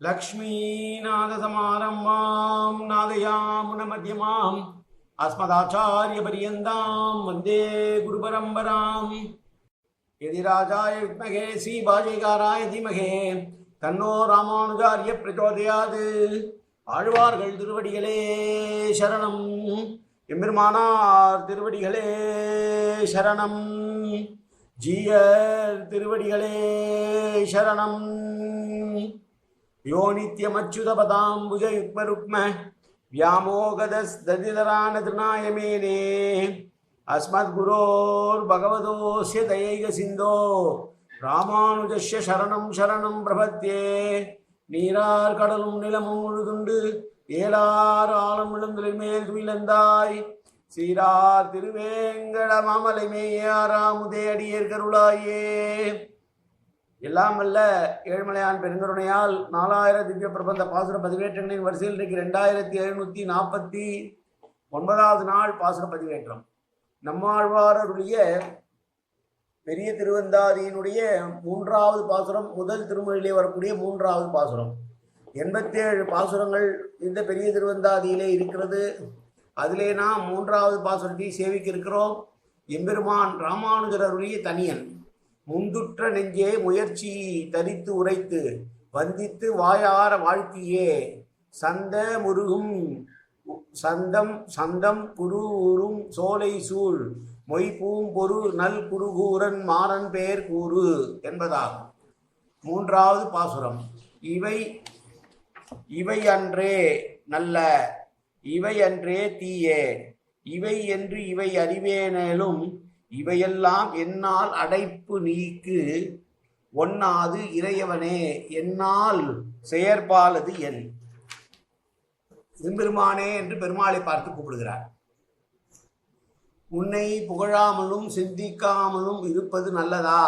लक्ष्मीनाथसमारम्भां नादयामुनमध्यमाम् अस्मदाचार्यपर्यन्तां वन्दे गुरुपरम्पराम् यदिराजाय विद्महे श्रीबाजेकाराय धीमहे तन्नो रामानुजार्य प्रचोदयात् ஆழ்வார்கள் திருவடிகளே சரணம். எம்பெருமானார் திருவடிகளே சரணம். ஜீயர் திருவடிகளே சரணம். யோ நித்யமச்சுதபதாம்புஜ யுக்மருக்ம व्यामोगदस्दधिधरानतृणायमेने अस्मद्गुरोर् भगवतोस्य दयैक सिन्धो रामानुजस्य शरणं शरणं प्रपद्ये. நீரார் கடலும் நிலமும் முழுதுண்டு ஏலார் ஆழம் விழுந்தலின் மேல் துயிலந்தாய் சீரார் திருவேங்கட மாமலை மேயாராமுதே அடியேர் கருளாயே. எல்லாம் வல்ல ஏழ்மலையான் பெருங்கருணையால் 4000 திவ்ய பிரபந்த பாசுர பதிவேற்றங்களின் வரிசையில் இன்றைக்கு 2749வது நாள் பாசுர பதிவேற்றம். நம்மாழ்வாருடைய பெரிய திருவந்தாதியினுடைய 3வது பாசுரம், முதல் திருமொழியிலே வரக்கூடிய 3வது பாசுரம். 87 பாசுரங்கள் இந்த பெரிய திருவந்தாதியிலே இருக்கிறது. அதிலே நாம் 3வது பாசுரத்தை சேவிக்க இருக்கிறோம். எம்பெருமான் ராமானுஜருடைய தனியன் முந்துற்ற நெஞ்சே முயற்சி தரித்து உரைத்து வந்தித்து வாயார வாழ்த்தியே சந்த முருகும் சந்தம் குருவும் சோலை சூழ் மொய்பூம் பொரு நல் குருகூரன் மாறன் பெயர் கூறு என்பதாகும் 3வது பாசுரம். இவை அன்றே நல்ல, இவை அன்றே தீயே, இவை என்று இவை அறிவேனும் இவையெல்லாம் என்னால் அடைப்பு நீக்கு ஒண்ணாது இறையவனே என்னால் செயற்பாலது என். எம்பெருமானே என்று பெருமாளை பார்த்து கூப்பிடுகிறார். உன்னை புகழாமலும் சிந்திக்காமலும் இருப்பது நல்லதா?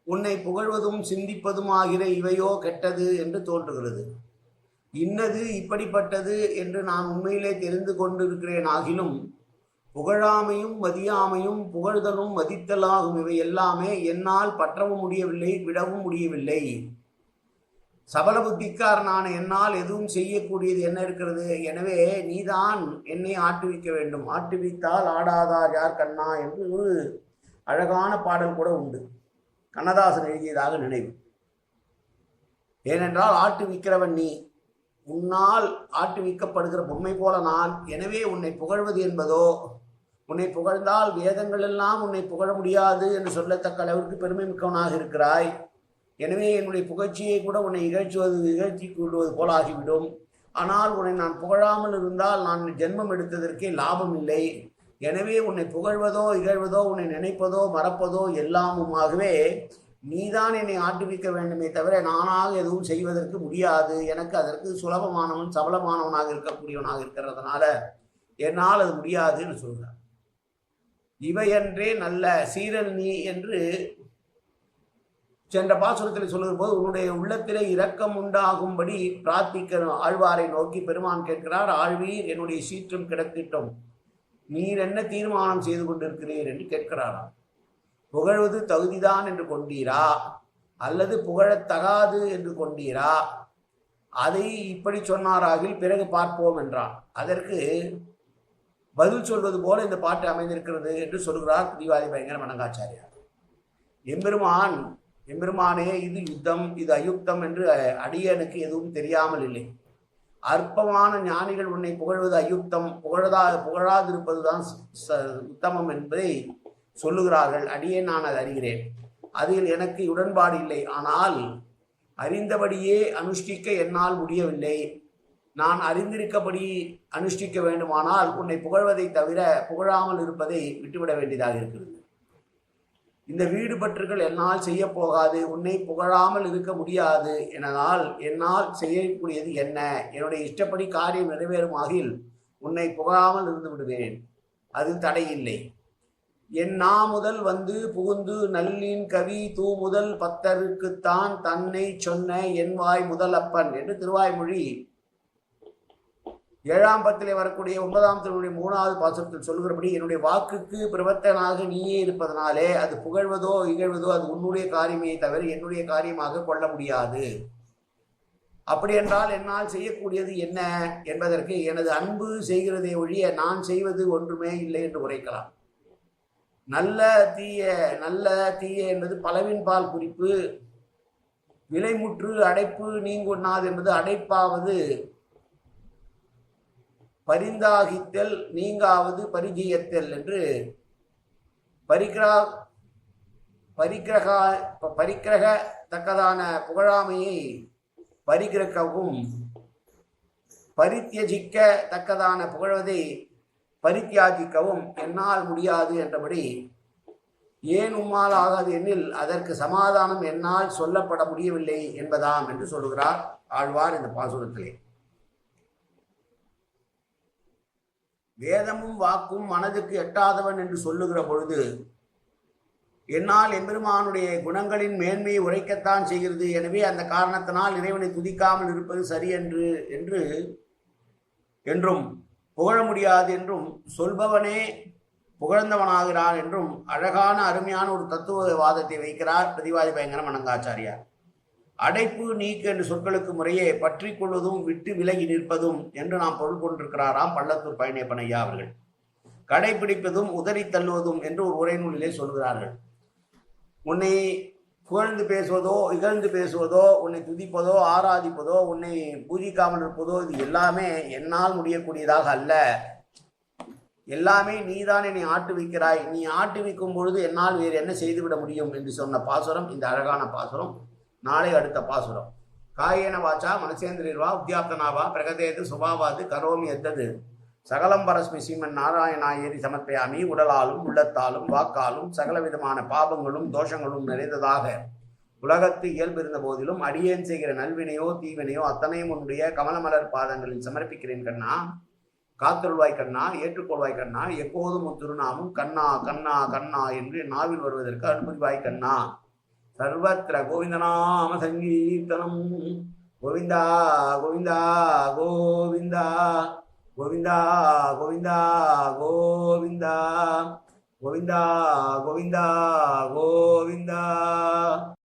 உன்னை புகழ்வதும் சிந்திப்பதும் ஆகிற இவையோ கெட்டது என்று தோன்றுகிறது. இன்னது இப்படிப்பட்டது என்று நான் உண்மையிலே தெரிந்து கொண்டிருக்கிறேன். ஆகிலும் புகழாமையும் மதியாமையும் புகழ்தலும் மதித்தலாகும் இவை எல்லாமே என்னால் பற்றவும் முடியவில்லை, விடவும் முடியவில்லை. சபல புத்திக்காரனான என்னால் எதுவும் செய்யக்கூடியது என்ன இருக்கிறது? எனவே நீதான் என்னை ஆட்டுவிக்க வேண்டும். ஆட்டுவித்தால் ஆடாதார் யார் கண்ணா என்று ஒரு அழகான பாடல் கூட உண்டு. கண்ணதாசன் எழுதியதாக நினைவு. ஏனென்றால் ஆட்டுவிக்கிறவன் நீ, உன்னால் ஆட்டுவிக்கப்படுகிற பொம்மை போல நான். எனவே உன்னை புகழ்வது என்பதோ, உன்னை புகழ்ந்தால் வேதங்கள் எல்லாம் உன்னை புகழ முடியாது என்று சொல்லத்தக்க அளவிற்கு பெருமை மிக்கவனாக இருக்கிறாய். எனவே என்னுடைய புகழ்ச்சியை கூட உன்னை இகழ்ச்சி கொள்வது போல ஆகிவிடும். ஆனால் உன்னை நான் புகழாமல் இருந்தால் நான் ஜென்மம் எடுத்ததற்கே லாபம் இல்லை. எனவே உன்னை புகழ்வதோ இகழ்வதோ உன்னை நினைப்பதோ மறப்பதோ எல்லாமுமாகவே நீதான் என்னை ஆட்டுவிக்க வேண்டுமே தவிர நானாக எதுவும் செய்வதற்கு முடியாது. எனக்கு அதற்கு சுலபமானவன் சபலமானவனாக இருக்கக்கூடியவனாக இருக்கிறதுனால என்னால் அது முடியாதுன்னு சொல்கிறார். இவையன்றே நல்ல சீரல் நீ என்று சென்ற பாசுரத்தில் சொல்லும் போது உன்னுடைய உள்ளத்திலே இரக்கம் உண்டாகும்படி பிரார்த்திக்க ஆழ்வாரை நோக்கி பெருமான் கேட்கிறார். ஆழ்வீர் என்னுடைய சீற்றம் கிடத்திட்டோம், நீர் என்ன தீர்மானம் செய்து கொண்டிருக்கிறீர் என்று கேட்கிறாராம். புகழ்வது தகுதிதான் என்று கொண்டீரா, அல்லது புகழத்தகாது என்று கொண்டீரா? அதை இப்படி சொன்னாராகில் பிறகு பார்ப்போம் என்றார். அதற்கு பதில் சொல்வது போல இந்த பாட்டு அமைந்திருக்கிறது என்று சொல்கிறார் தீவாதி பயங்கர மணங்காச்சாரியார். எம்பெருமானே இது யுத்தம், இது அயுக்தம் என்று அடியனுக்கு எதுவும் தெரியாமல் இல்லை. அற்பமான ஞானிகள் உன்னை புகழ்வது அயுக்தம், புகழாதிருப்பதுதான் உத்தமம் என்பதை சொல்லுகிறார்கள். அடியே நான் அதை அறிகிறேன், அதில் எனக்கு உடன்பாடு இல்லை. ஆனால் அறிந்தபடியே அனுஷ்டிக்க என்னால் முடியவில்லை. நான் அறிந்திருக்கபடி அனுஷ்டிக்க வேண்டுமானால் உன்னை புகழ்வதை தவிர புகழாமல் இருப்பதை விட்டுவிட வேண்டியதாக இருக்கிறது. இந்த வீடு பற்றுகள் என்னால் செய்ய போகாது, உன்னை புகழாமல் இருக்க முடியாது. என்னால் செய்யக்கூடியது என்ன? என்னுடைய இஷ்டப்படி காரியம் நிறைவேறுமாகில் உன்னை புகழாமல் இருந்து விடுவேன், அது தடையில்லை. என் நா முதல் வந்து புகுந்து நல்லின் கவி தூ முதல் பத்தருக்குத்தான் தன்னை சொன்ன என் வாய் முதல் அப்பன் என்று திருவாய்மொழி ஏழாம் பத்திலே வரக்கூடிய 9ஆம் திருமுறை 3வது பாசுரத்தில் சொல்கிறபடி என்னுடைய வாக்குக்கு பிரவர்த்தனாக நீயே இருப்பதனாலே அது புகழ்வதோ இகழ்வதோ அது உன்னுடைய காரியமே தவிர என்னுடைய காரியமாக கொள்ள முடியாது. அப்படி என்றால் என்னால் செய்யக்கூடியது என்ன என்பதற்கு எனது அன்பு செய்கிறதை ஒழிய நான் செய்வது ஒன்றுமே இல்லை என்று உரைக்கலாம். நல்ல தீய என்பது பலவின் பால் குறிப்பு. விலைமுற்று அடைப்பு நீங்கொண்ணாது என்பது அடைப்பாவது பரிந்தாகித்தல் நீங்காவது பரிஜயத்தல் என்று பரிக்கிரக தக்கதான புகழாமையை பரிகிரக்கவும் பரித்தியஜிக்க தக்கதான புகழ்வதை பரித்தியாஜிக்கவும் என்னால் முடியாது என்றபடி ஏன் உம்மால் ஆகாது எனில் அதற்கு சமாதானம் என்னால் சொல்லப்பட முடியவில்லை என்பதாம் என்று சொல்லுகிறார் ஆழ்வார் இந்த பாசுரத்திலே. வேதமும் வாக்கும் மனதுக்கு எட்டாதவன் என்று சொல்லுகிற பொழுது என்னால் எம்பெருமானுடைய குணங்களின் மேன்மையை உரைக்கத்தான் செய்கிறது. எனவே அந்த காரணத்தினால் இறைவனை துதிக்காமல் இருப்பது சரி என்றும் புகழ முடியாது என்றும் சொல்பவனே புகழ்ந்தவனாகிறான் என்றும் அழகான அருமையான ஒரு தத்துவவாதத்தை வைக்கிறார் பிரதிவாதி பயங்கர மணங்காச்சாரியார். அடைப்பு நீக்கு என்ற சொற்களுக்கு முறையே பற்றி கொள்வதும் விட்டு விலகி நிற்பதும் என்று நாம் பொருள் கொண்டிருக்கிறாராம் பள்ளத்தூர் பழனியப்பன் ஐயா அவர்கள். கடைபிடிப்பதும் உதறி தள்ளுவதும் என்று ஒரு உரைநூலிலே சொல்கிறார்கள். உன்னை புகழ்ந்து பேசுவதோ இகழ்ந்து பேசுவதோ உன்னை துதிப்பதோ ஆராதிப்பதோ உன்னை பூஜிக்காமல் இருப்பதோ இது எல்லாமே என்னால் முடியக்கூடியதாக அல்ல. எல்லாமே நீதான் என்னை ஆட்டு வைக்கிறாய். நீ ஆட்டு வைக்கும் பொழுது என்னால் வேறு என்ன செய்துவிட முடியும் என்று சொன்ன பாசுரம் இந்த அழகான பாசுரம். நாளை அடுத்த பாசுரம். காயேன வாச்சா மனசேந்திரிர்வா உத்தியாப்தனாவா பிரகதேது சுபாவாது கரோமி எத்தது சகலம் பரஸ்மி ஸ்ரீமன் நாராயணாயேரி சமர்ப்பயாமி. உடலாலும் உள்ளத்தாலும் வாக்காலும் சகல விதமான பாபங்களும் தோஷங்களும் நிறைந்ததாக உலகத்து இயல்பிருந்த போதிலும் அடியேன் செய்கிற நல்வினையோ தீவினையோ அத்தனையும் உன்னுடைய கமலமலர் பாதங்களில் சமர்ப்பிக்கிறேன் கண்ணா. காத்தொள்வாய் கண்ணா, ஏற்றுக்கொள்வாய் கண்ணா. எப்போதும் உன் திருநாமும் கண்ணா கண்ணா கண்ணா என்று நாவில் வருவதற்கு அனுபவிவாய் கண்ணா. சர்வத்திர கோவிந்தநாம சங்கீர்த்தனம். கோவிந்தா கோவிந்தா கோவிந்தா கோவிந்தா கோவிந்தா கோவிந்தா கோவிந்தா கோவிந்தா கோவிந்தா.